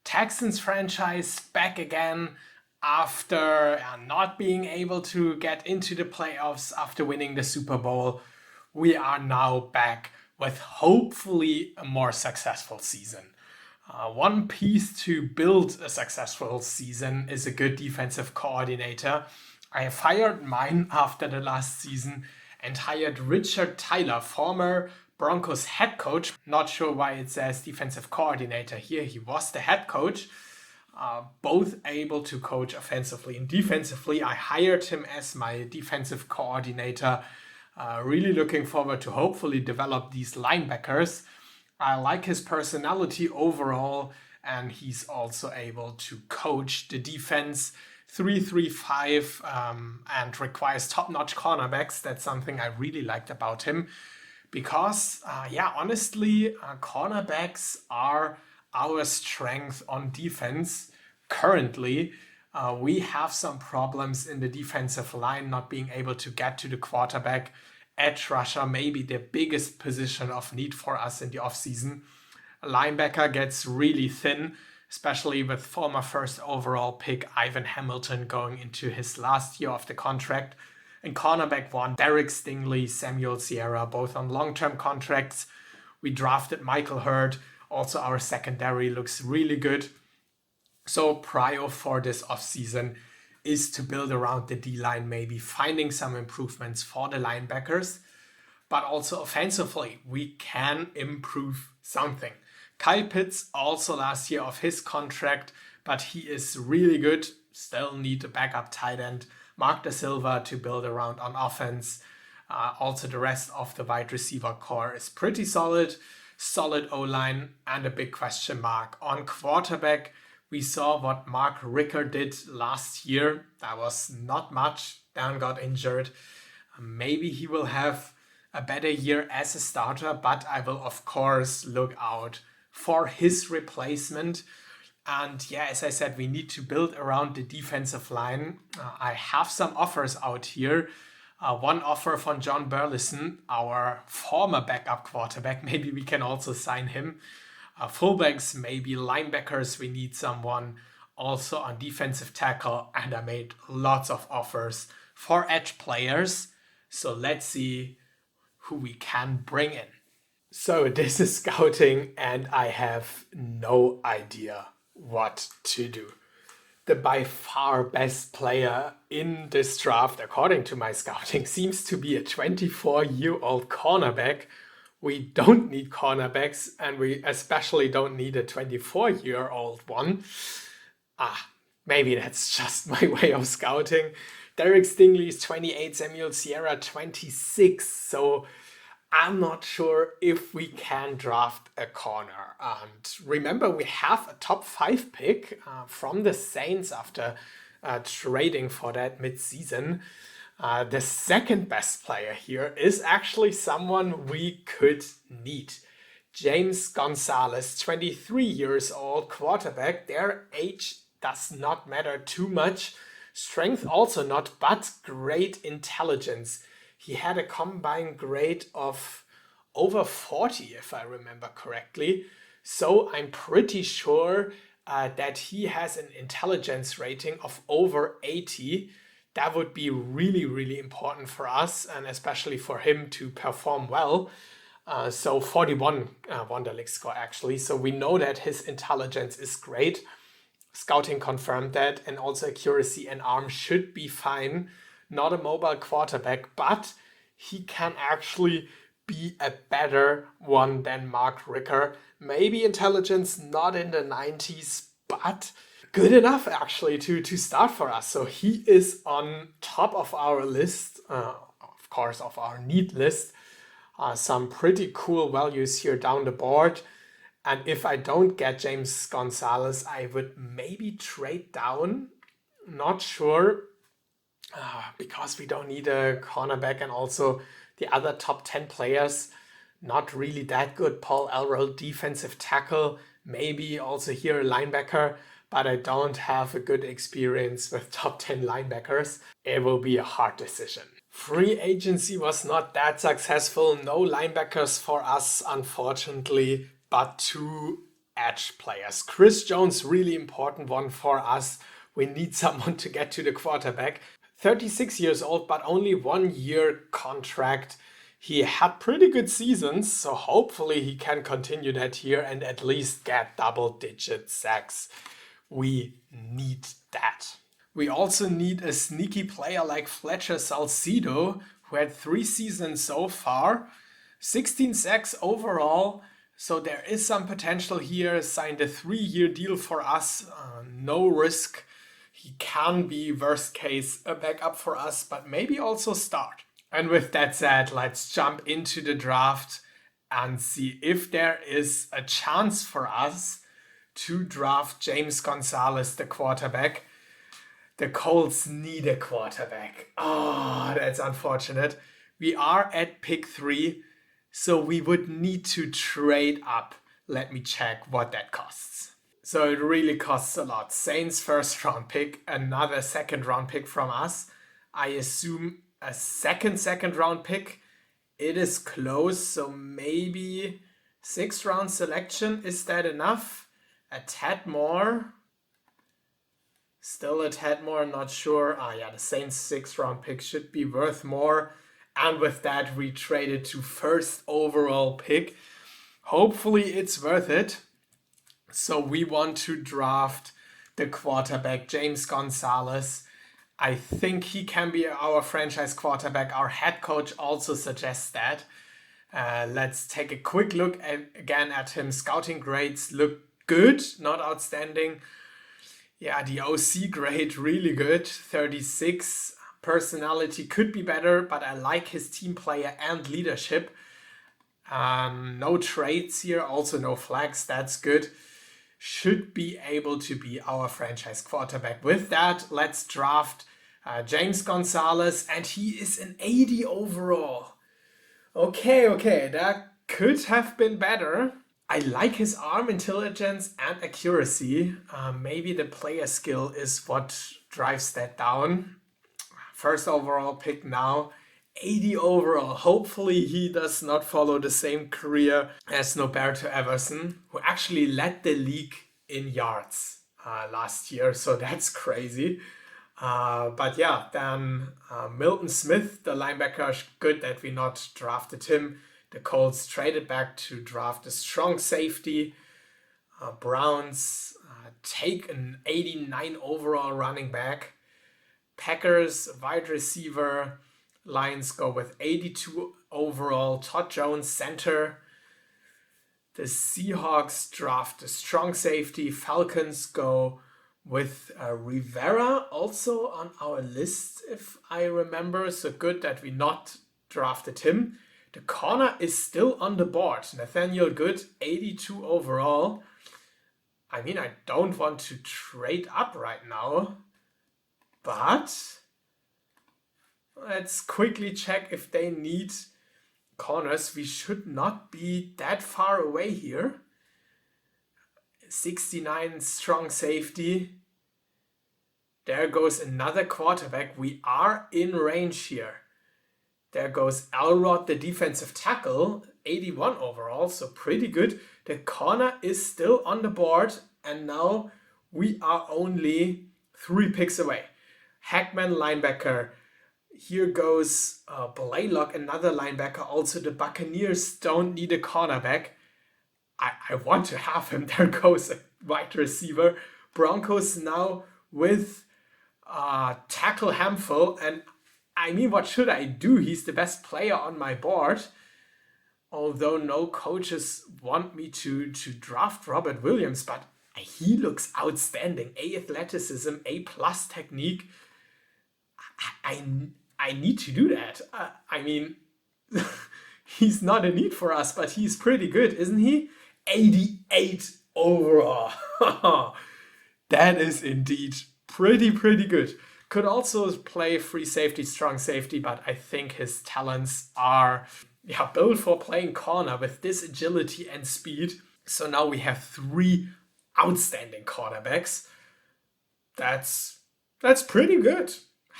Texans franchise back again after not being able to get into the playoffs after winning the Super Bowl. We are now back with hopefully a more successful season. One piece to build a successful season is a good defensive coordinator. I have hired mine after the last season and hired Richard Tyler, former Broncos head coach. Not sure why it says defensive coordinator here. He was the head coach. Both able to coach offensively and defensively. I hired him as my defensive coordinator. Really looking forward to hopefully develop these linebackers. I like his personality overall, and he's also able to coach the defense 3-3-5 and requires top-notch cornerbacks. That's something I really liked about him because, honestly, cornerbacks are our strength on defense. Currently, we have some problems in the defensive line, not being able to get to the quarterback. Edge rusher, maybe the biggest position of need for us in the offseason. Linebacker gets really thin, especially with former first overall pick Ivan Hamilton going into his last year of the contract. And cornerback one, Derek Stingley, Samuel Sierra, both on long-term contracts. We drafted Michael Hurd. Also, our secondary looks really good. So prio for this offseason is to build around the D-line, maybe finding some improvements for the linebackers. But also offensively, we can improve something. Kyle Pitts also last year of his contract, but he is really good. Still need a backup tight end. Mark Da Silva to build around on offense. Also the rest of the wide receiver core is pretty solid. Solid O-line and a big question mark on quarterback. We saw what Mark Ricker did last year. That was not much. Dan got injured. Maybe he will have a better year as a starter, but I will of course look out for his replacement. And as I said, we need to build around the defensive line. I have some offers out here. One offer from John Burleson, our former backup quarterback. Maybe we can also sign him. Fullbacks, maybe linebackers, we need someone. Also on defensive tackle, and I made lots of offers for edge players. So let's see who we can bring in. So this is scouting, and I have no idea what to do. The by far best player in this draft, according to my scouting, seems to be a 24-year-old cornerback. We don't need cornerbacks, and we especially don't need a 24-year-old one. Maybe that's just my way of scouting. Derek Stingley is 28, Samuel Sierra 26, so I'm not sure if we can draft a corner. And remember, we have a top 5 pick from the Saints after trading for that mid-season. The second best player here is actually someone we could need. James Gonzalez, 23 years old, quarterback. Their age does not matter too much. Strength also not, but great intelligence. He had a combined grade of over 40, if I remember correctly. So I'm pretty sure that he has an intelligence rating of over 80. That would be really, really important for us, and especially for him to perform well. So 41 Wonderlic score actually. So we know that his intelligence is great. Scouting confirmed that, and also accuracy and arm should be fine. Not a mobile quarterback, but he can actually be a better one than Mark Ricker. Maybe intelligence not in the 90s, but good enough actually to start for us. So he is on top of our list, of course, of our need list. Some pretty cool values here down the board. And if I don't get James Gonzalez, I would maybe trade down. Not sure, because we don't need a cornerback, and also the other top 10 players, not really that good. Paul Elroy, defensive tackle, maybe also here a linebacker, but I don't have a good experience with top 10 linebackers. It will be a hard decision. Free agency was not that successful. No linebackers for us, unfortunately, but 2 edge players. Chris Jones, really important one for us. We need someone to get to the quarterback. 36 years old, but only 1 year contract. He had pretty good seasons, so hopefully he can continue that here and at least get double-digit sacks. We need that. We also need a sneaky player like Fletcher Salcido, who had 3 seasons so far, 16 sacks overall, so there is some potential here. Signed a 3-year deal for us, no risk. He can be, worst case, a backup for us, but maybe also start. And with that said, let's jump into the draft and see if there is a chance for us to draft James Gonzalez, the quarterback. The Colts need a quarterback. Oh, that's unfortunate. We are at pick 3, so we would need to trade up. Let me check what that costs. So it really costs a lot. Saints first round pick, another second round pick from us. I assume a second round pick. It is close, so maybe 6th round selection. Is that enough? A tad more. Still a tad more, not sure. The Saints 6th round pick should be worth more. And with that, we traded to 1st overall pick. Hopefully it's worth it. So we want to draft the quarterback, James Gonzalez. I think he can be our franchise quarterback. Our head coach also suggests that. Let's take a quick look again at him. Scouting grades look good, not outstanding. Yeah, the OC grade, really good, 36. Personality could be better, but I like his team player and leadership. No trades here, also no flags, that's good. Should be able to be our franchise quarterback. With that, let's draft James Gonzalez, and he is an 80 overall. Okay, that could have been better. I like his arm intelligence and accuracy. Maybe the player skill is what drives that down. 1st overall pick now, 80 overall. Hopefully he does not follow the same career as Noberto Everson, who actually led the league in yards last year, so that's crazy. But yeah, then Milton Smith, the linebacker, good that we not drafted him. The Colts traded back to draft a strong safety. Browns take an 89 overall running back. Packers wide receiver. Lions go with 82 overall. Todd Jones center. The Seahawks draft a strong safety. Falcons go with Rivera also on our list, if I remember. So good that we not drafted him. The corner is still on the board. Nathaniel Good, 82 overall. I mean, I don't want to trade up right now, but let's quickly check if they need corners. We should not be that far away here. 69 strong safety. There goes another quarterback. We are in range here. There goes Elrod, the defensive tackle, 81 overall, so pretty good. The corner is still on the board, and now we are only 3 picks away. Hackman, linebacker. Here goes Blaylock, another linebacker. Also, the Buccaneers don't need a cornerback. I want to have him. There goes a wide receiver. Broncos now with tackle Hamful, and I mean, what should I do? He's the best player on my board. Although no coaches want me to draft Robert Williams, but he looks outstanding. A athleticism, A+ technique. I need to do that. I mean, he's not a need for us, but he's pretty good, isn't he? 88 overall. That is indeed pretty good. Could also play free safety, strong safety, but I think his talents are built for playing corner with this agility and speed. So now we have 3 outstanding cornerbacks. That's pretty good.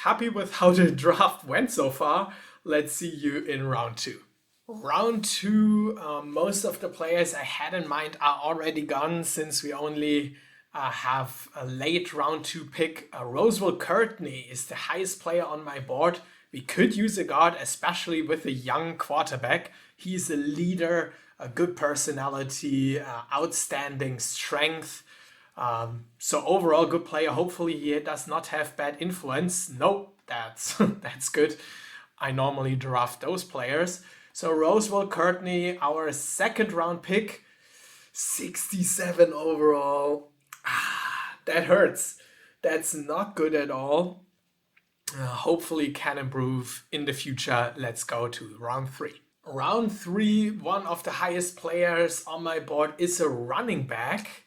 Happy with how the draft went so far. Let's see you in round 2. Round two, most of the players I had in mind are already gone since we only have a late round two pick. Roswell Courtney is the highest player on my board. We could use a guard, especially with a young quarterback. He's a leader, a good personality, outstanding strength. So overall, good player. Hopefully, he does not have bad influence. Nope, that's that's good. I normally draft those players. So Roswell Courtney, our second round pick, 67 overall. That hurts. That's not good at all. Hopefully can improve in the future. Let's go to round three. Round three, one of the highest players on my board is a running back.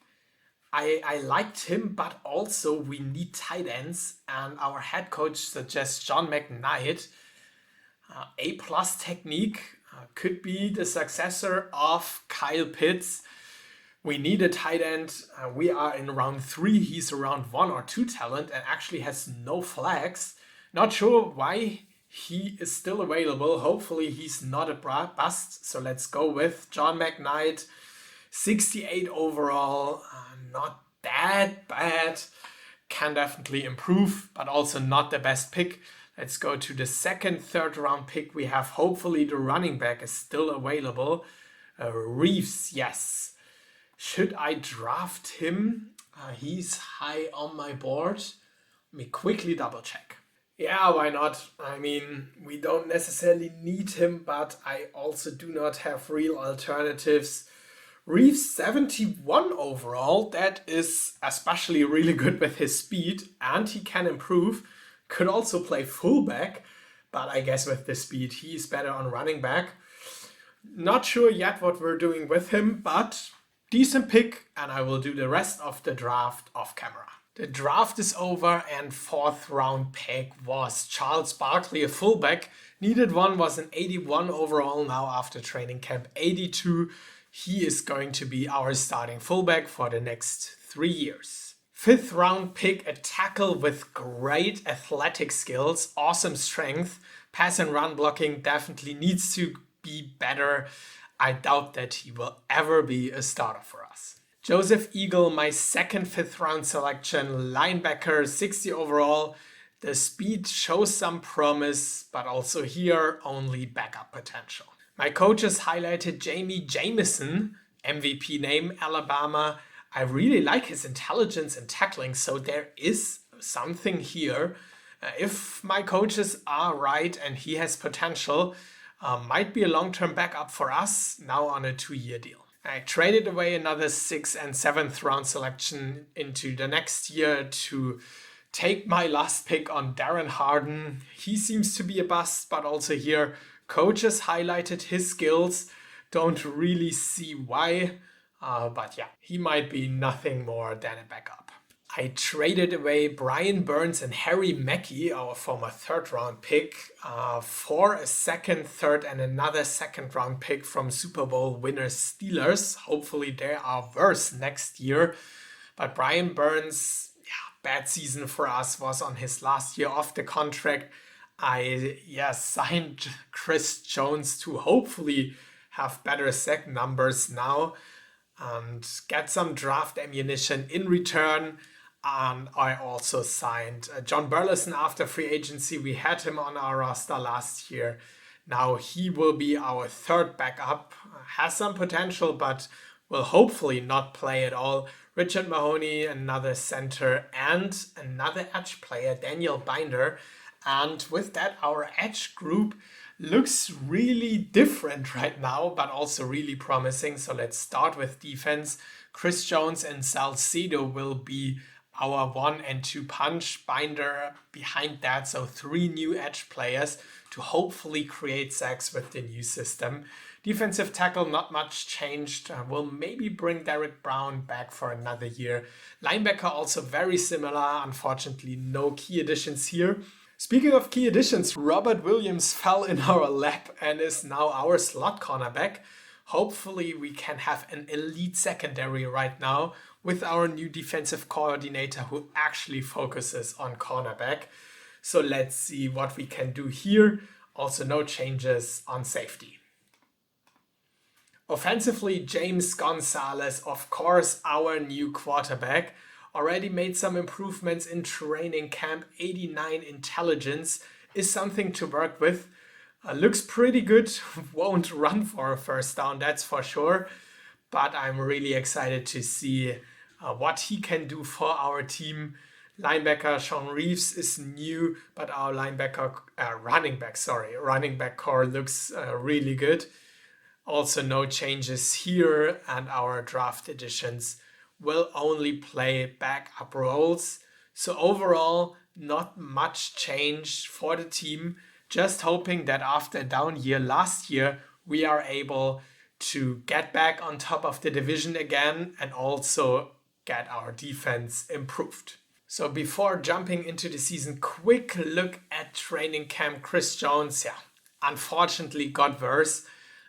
I liked him, but also we need tight ends, and our head coach suggests John McKnight. A plus technique, could be the successor of Kyle Pitts. We need a tight end. We are in round three. He's around 1 or 2 talent and actually has no flags. Not sure why he is still available. Hopefully he's not a bust. So let's go with John McKnight. 68 overall. Not that bad. Can definitely improve, but also not the best pick. Let's go to the second, third round pick. We have hopefully the running back is still available. Reeves, yes. Should I draft him? He's high on my board. Let me quickly double check. Yeah, why not? I mean, we don't necessarily need him, but I also do not have real alternatives. Reeves 71 overall. That is especially really good with his speed, and he can improve. Could also play fullback, but I guess with the speed, he's better on running back. Not sure yet what we're doing with him, but decent pick, and I will do the rest of the draft off camera. The draft is over, and fourth round pick was Charles Barkley, a fullback. Needed one, was an 81 overall now after training camp, 82. He is going to be our starting fullback for the next 3 years. Fifth round pick, a tackle with great athletic skills, awesome strength, pass and run blocking definitely needs to be better. I doubt that he will ever be a starter for us. Joseph Eagle, my second fifth round selection, linebacker, 60 overall. The speed shows some promise, but also here only backup potential. My coaches highlighted Jamie Jamison, MVP name, Alabama. I really like his intelligence and tackling, so there is something here. If my coaches are right and he has potential, might be a long-term backup for us, now on a 2-year deal. I traded away another 6th and 7th round selection into the next year to take my last pick on Darren Harden. He seems to be a bust, but also here, coaches highlighted his skills. Don't really see why. But yeah, he might be nothing more than a backup. I traded away Brian Burns and Harry Mackey, our former third round pick, for a second, third, and another second round pick from Super Bowl winners Steelers. Hopefully they are worse next year. But Brian Burns, bad season for us, was on his last year off the contract. I signed Chris Jones to hopefully have better sack numbers now and get some draft ammunition in return. And I also signed John Burleson after free agency. We had him on our roster last year. Now he will be our third backup. Has some potential, but will hopefully not play at all. Richard Mahoney, another center, and another edge player, Daniel Binder. And with that, our edge group looks really different right now, but also really promising. So let's start with defense. Chris Jones and Salcedo will be our 1 and 2 punch. Binder behind that, so 3 new edge players to hopefully create sacks with the new system. Defensive tackle, not much changed. We'll maybe bring Derek Brown back for another year. Linebacker also very similar. Unfortunately, no key additions here. Speaking of key additions, Robert Williams fell in our lap and is now our slot cornerback. Hopefully we can have an elite secondary right now with our new defensive coordinator who actually focuses on cornerback. So let's see what we can do here. Also no changes on safety. Offensively, James Gonzalez, of course, our new quarterback, already made some improvements in training camp. 89 intelligence is something to work with. Looks pretty good. Won't run for a first down, that's for sure. But I'm really excited to see what he can do for our team. Linebacker Sean Reeves is new, but our running back core looks really good. Also, no changes here, and our draft additions will only play backup roles. So overall, not much change for the team. Just hoping that after a down year last year, we are able to get back on top of the division again and also get our defense improved. So before jumping into the season, quick look at training camp. Chris Jones, unfortunately got worse.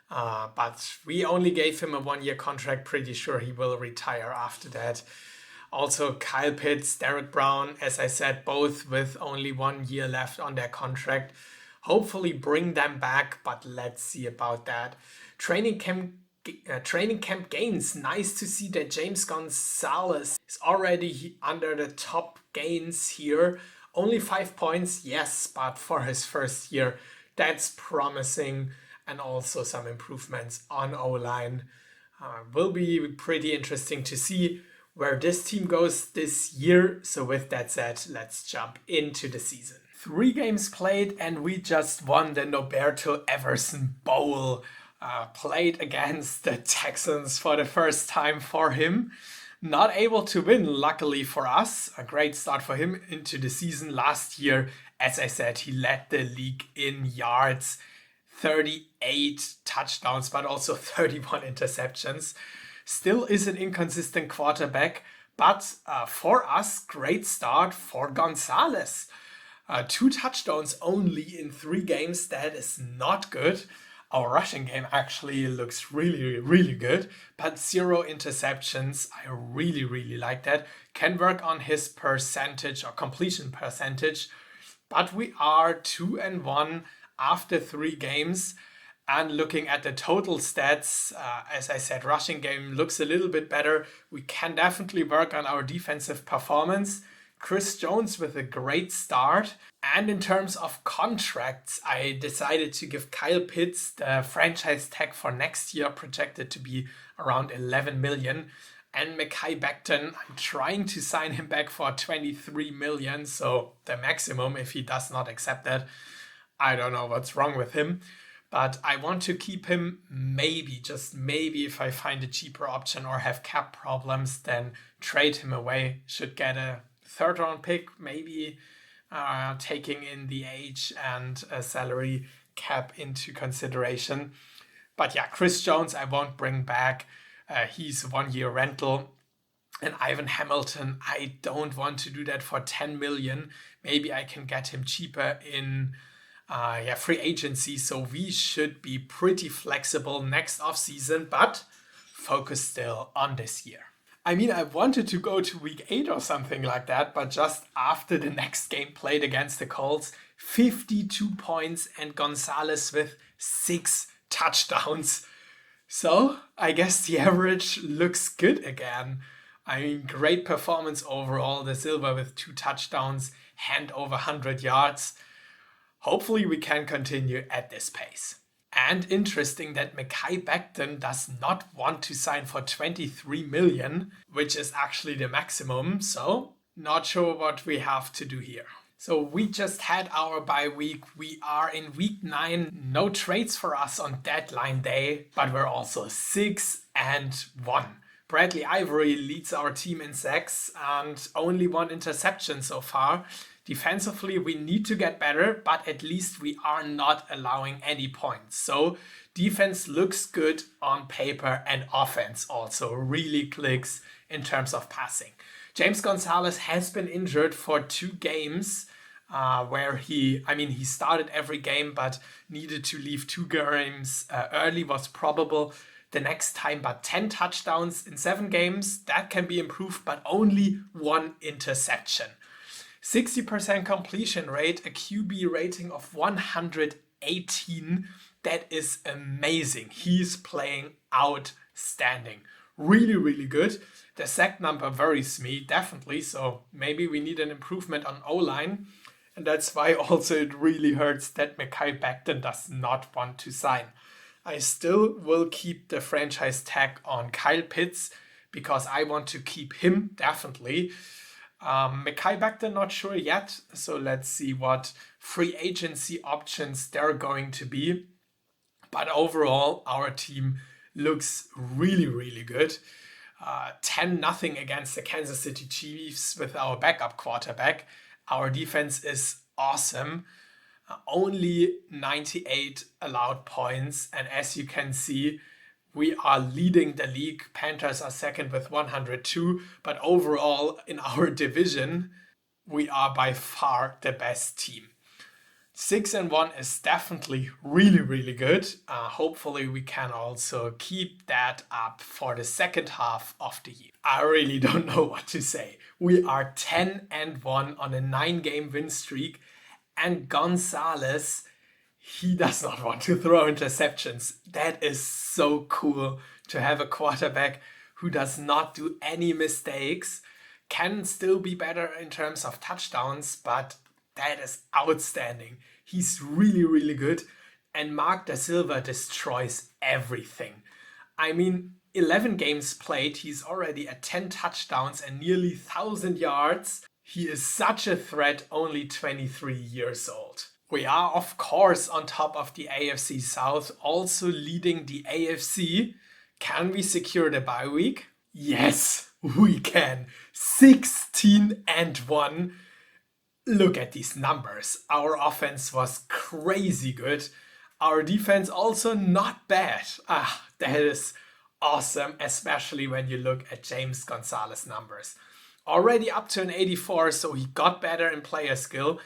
But we only gave him a 1-year contract. Pretty sure he will retire after that. Also, Kyle Pitts, Derek Brown, as I said, both with only 1 year left on their contract. Hopefully bring them back, but let's see about that. Training camp gains. Nice to see that James Gonzalez is already under the top gains here. Only 5 points, yes, but for his first year, that's promising. And also some improvements on O-line. Will be pretty interesting to see where this team goes this year. So with that said, let's jump into the season. 3 games played and we just won the Noberto Everson Bowl. Played against the Texans for the first time for him. Not able to win, luckily for us. A great start for him into the season last year. As I said, he led the league in yards. 38 touchdowns, but also 31 interceptions. Still is an inconsistent quarterback, but for us, great start for Gonzalez. 2 touchdowns only in 3 games, that is not good. Our rushing game actually looks really, really good, but 0 interceptions. I really, really like that. Can work on his percentage or completion percentage, but we are 2-1 after 3 games. And looking at the total stats, as I said, rushing game looks a little bit better. We can definitely work on our defensive performance. Chris Jones with a great start. And in terms of contracts, I decided to give Kyle Pitts the franchise tag for next year, projected to be around 11 million. And Mekhi Becton, I'm trying to sign him back for 23 million. So the maximum, if he does not accept that, I don't know what's wrong with him, but I want to keep him. Maybe, just maybe, if I find a cheaper option or have cap problems, then trade him away. Should get a 3rd round pick, maybe taking in the age and salary cap into consideration. But yeah, Chris Jones I won't bring back. He's a 1-year rental. And Ivan Hamilton, I don't want to do that for 10 million. Maybe I can get him cheaper in free agency. So we should be pretty flexible next offseason, but focus still on this year. I mean, I wanted to go to week 8 or something like that, but just after the next game played against the Colts, 52 points and Gonzalez with 6 touchdowns. So I guess the average looks good again. I mean, great performance overall. The Silver with 2 touchdowns, hand over 100 yards. Hopefully we can continue at this pace. And interesting that Mekhi Becton does not want to sign for 23 million, which is actually the maximum. So not sure what we have to do here. So we just had our bye week. We are in week 9. No trades for us on deadline day, but we're also 6-1. Bradley Ivory leads our team in sacks and only 1 interception so far. Defensively, we need to get better, but at least we are not allowing any points. So defense looks good on paper and offense also really clicks in terms of passing. James Gonzalez has been injured for 2 games where he started every game but needed to leave 2 games early, was probable the next time, but 10 touchdowns in 7 games, that can be improved, but only 1 interception. 60% completion rate, a QB rating of 118. That is amazing. He's playing outstanding. Really, really good. The sack number worries me, definitely. So maybe we need an improvement on O-line. And that's why also it really hurts that Mekhi Becton does not want to sign. I still will keep the franchise tag on Kyle Pitts because I want to keep him, definitely. Mekhi Becton, not sure yet. So let's see what free agency options there are going to be. But overall, our team looks really, really good. 10-0 against the Kansas City Chiefs with our backup quarterback. Our defense is awesome. Only 98 allowed points. And as you can see, we are leading the league. Panthers are second with 102. But overall, in our division, we are by far the best team. 6-1 is definitely really, really good. Hopefully we can also keep that up for the second half of the year. I really don't know what to say. We are 10-1 on a 9-game win streak, and Gonzalez, he does not want to throw interceptions. That is so cool to have a quarterback who does not do any mistakes, can still be better in terms of touchdowns, but that is outstanding. He's really, really good. And Mark Da Silva destroys everything. I mean, 11 games played, he's already at 10 touchdowns and nearly 1,000 yards. He is such a threat, only 23 years old. We are, of course, on top of the AFC South, also leading the AFC. Can we secure the bye week? Yes, we can. 16-1. Look at these numbers. Our offense was crazy good. Our defense also not bad. That is awesome, especially when you look at James Gonzalez numbers. Already up to an 84, so he got better in player skill.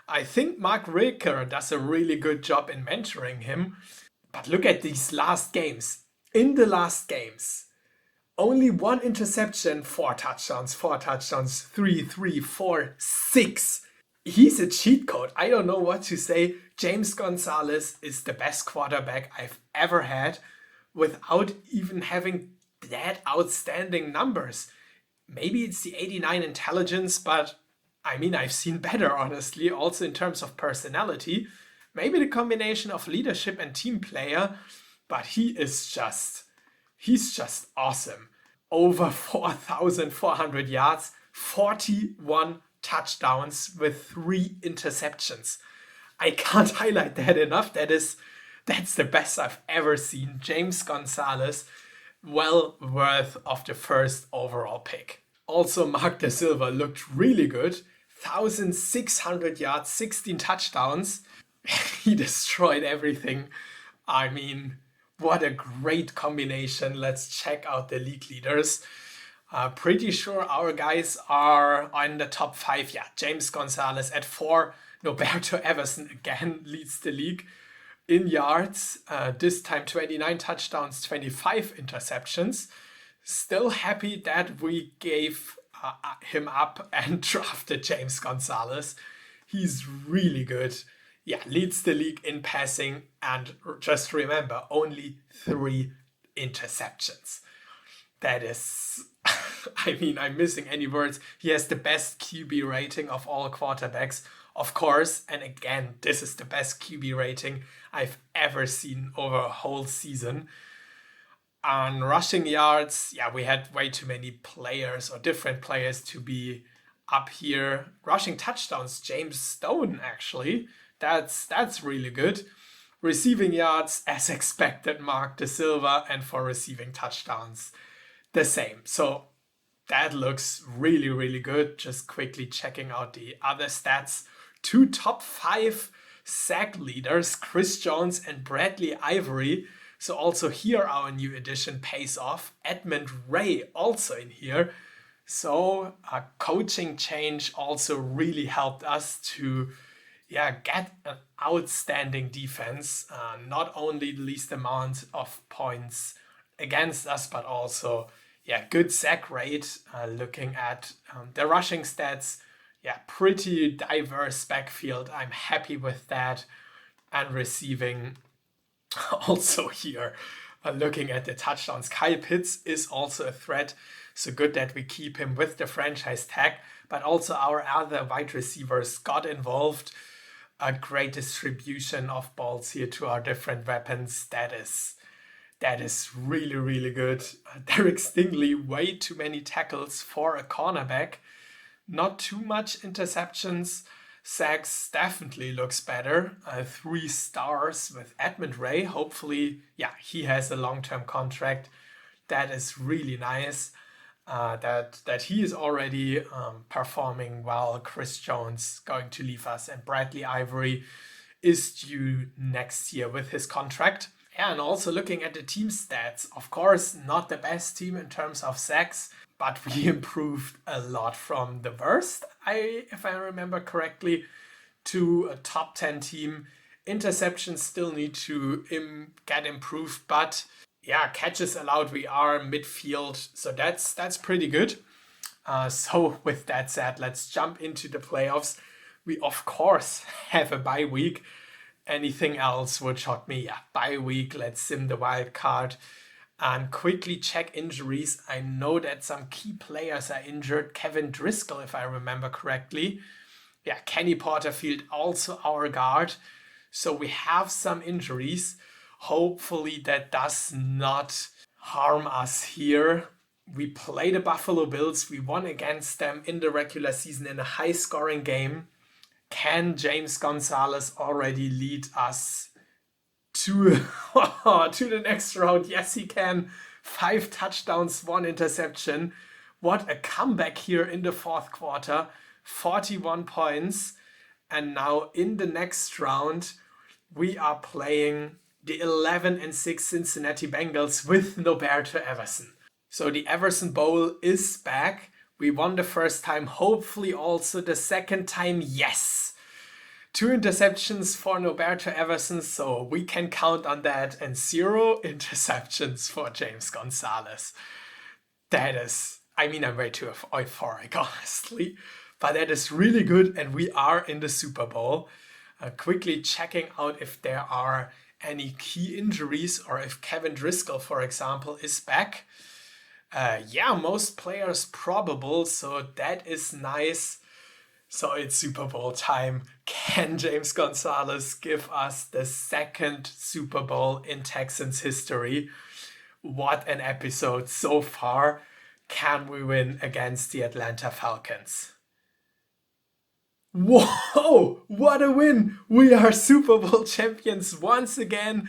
I think Mark Ricker does a really good job in mentoring him. But look at these last games. In the last games, only 1 interception, 4 touchdowns, 3, 4, 6. He's a cheat code. I don't know what to say. James Gonzalez is the best quarterback I've ever had without even having that outstanding numbers. Maybe it's the 89 intelligence, but I mean, I've seen better, honestly, also in terms of personality. Maybe the combination of leadership and team player, but he's just awesome. Over 4,400 yards, 41 touchdowns with 3 interceptions. I can't highlight that enough. That's the best I've ever seen. James Gonzalez, well worth of the first overall pick. Also, Mark Da Silva looked really good. 1,600 yards, 16 touchdowns. He destroyed everything. I mean, what a great combination. Let's check out the league leaders. Pretty sure our guys are in the top 5. Yeah, James Gonzalez at 4. Noberto Everson again leads the league in yards. This time 29 touchdowns, 25 interceptions. Still happy that we gave him up and drafted James Gonzalez. He's really good. Yeah, leads the league in passing, and just remember, only 3 interceptions. That is, I mean, I'm missing any words. He has the best QB rating of all quarterbacks, of course. And again, this is the best QB rating I've ever seen over a whole season. On rushing yards, yeah, we had way too many players or different players to be up here. Rushing touchdowns, James Stone, actually. That's really good. Receiving yards, as expected, Mark Da Silva, and for receiving touchdowns, the same. So that looks really, really good. Just quickly checking out the other stats. 2 top 5 sack leaders, Chris Jones and Bradley Ivory. So also here our new addition pays off. Edmund Ray also in here. So a coaching change also really helped us to get an outstanding defense. Not only the least amount of points against us, but also good sack rate. Looking at the rushing stats, pretty diverse backfield. I'm happy with that. And receiving, Also here, looking at the touchdowns, Kyle Pitts is also a threat. So good that we keep him with the franchise tag, but also our other wide receivers got involved. A great distribution of balls here to our different weapons. That is really, really good. Derek Stingley, way too many tackles for a cornerback. Not too much interceptions. Sacks definitely looks better. 3 stars with Edmund Ray. Hopefully, yeah, he has a long-term contract. That is really nice. That he is already performing well. Chris Jones going to leave us, and Bradley Ivory is due next year with his contract. Yeah, and also looking at the team stats, of course, not the best team in terms of sacks, but we improved a lot from the worst, if I remember correctly, to a top 10 team. Interceptions still need to get improved, but yeah, catches allowed, we are midfield, so that's pretty good. So with that said, let's jump into the playoffs. We of course have a bye week. Anything else would shock me. Yeah, bye week, let's sim the wild card and quickly check injuries. I know that some key players are injured. Kevin Driscoll, if I remember correctly. Yeah, Kenny Porterfield, also our guard. So we have some injuries. Hopefully that does not harm us here. We play the Buffalo Bills. We won against them in the regular season in a high-scoring game. Can James Gonzalez already lead us to the next round? Yes, he can. 5 touchdowns, 1 interception. What a comeback here in the fourth quarter. 41 points. And now in the next round, we are playing the 11-6 Cincinnati Bengals with Noberto Everson. So the Everson Bowl is back. We won the first time, hopefully also the second time, yes. 2 interceptions for Noberto Everson, so we can count on that, and 0 interceptions for James Gonzalez. That is, I'm way too euphoric, honestly, but that is really good, and we are in the Super Bowl. Quickly checking out if there are any key injuries or if Kevin Driscoll, for example, is back. Yeah, most players probable, so that is nice. So it's Super Bowl time. Can James Gonzalez give us the second Super Bowl in Texans history? What an episode so far. Can we win against the Atlanta Falcons? Whoa, what a win! We are Super Bowl champions once again.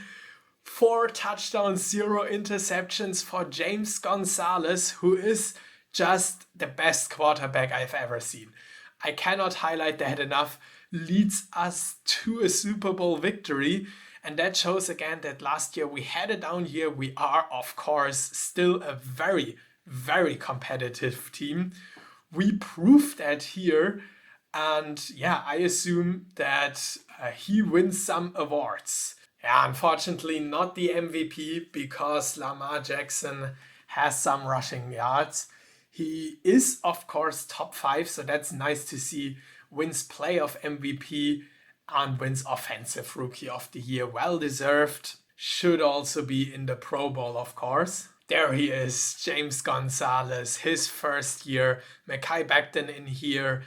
4 touchdowns, 0 interceptions for James Gonzalez, who is just the best quarterback I've ever seen. I cannot highlight that enough. Leads us to a Super Bowl victory. And that shows again that last year we had a down year. We are, of course, still a very, very competitive team. We proved that here. And yeah, I assume that he wins some awards. Yeah, unfortunately not the MVP because Lamar Jackson has some rushing yards. He is, of course, top 5, so that's nice to see. Wins playoff MVP and wins Offensive Rookie of the Year. Well deserved. Should also be in the Pro Bowl, of course. There he is, James Gonzalez, his first year. Mekhi Becton in here.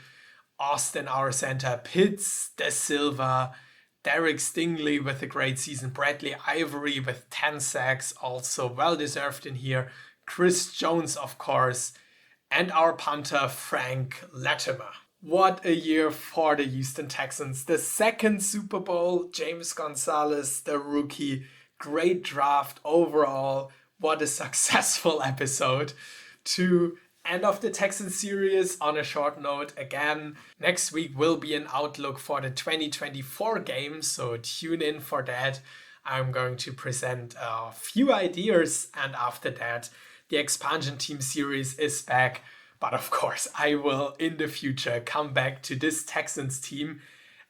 Austin, our center. Pitts, De Silva. Derek Stingley with a great season. Bradley Ivory with 10 sacks, also well deserved in here. Chris Jones, of course. And our punter, Frank Latimer. What a year for the Houston Texans. The second Super Bowl, James Gonzalez, the rookie. Great draft overall. What a successful episode. To end of the Texans series on a short note again. Next week will be an outlook for the 2024 games, so tune in for that. I'm going to present a few ideas, and after that, the expansion team series is back. But of course, I will in the future come back to this Texans team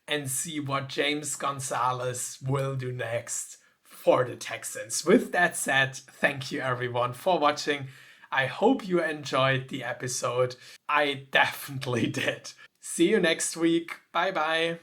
and see what James Gonzalez will do next for the Texans. With that said, thank you everyone for watching. I hope you enjoyed the episode. I definitely did. See you next week. Bye bye.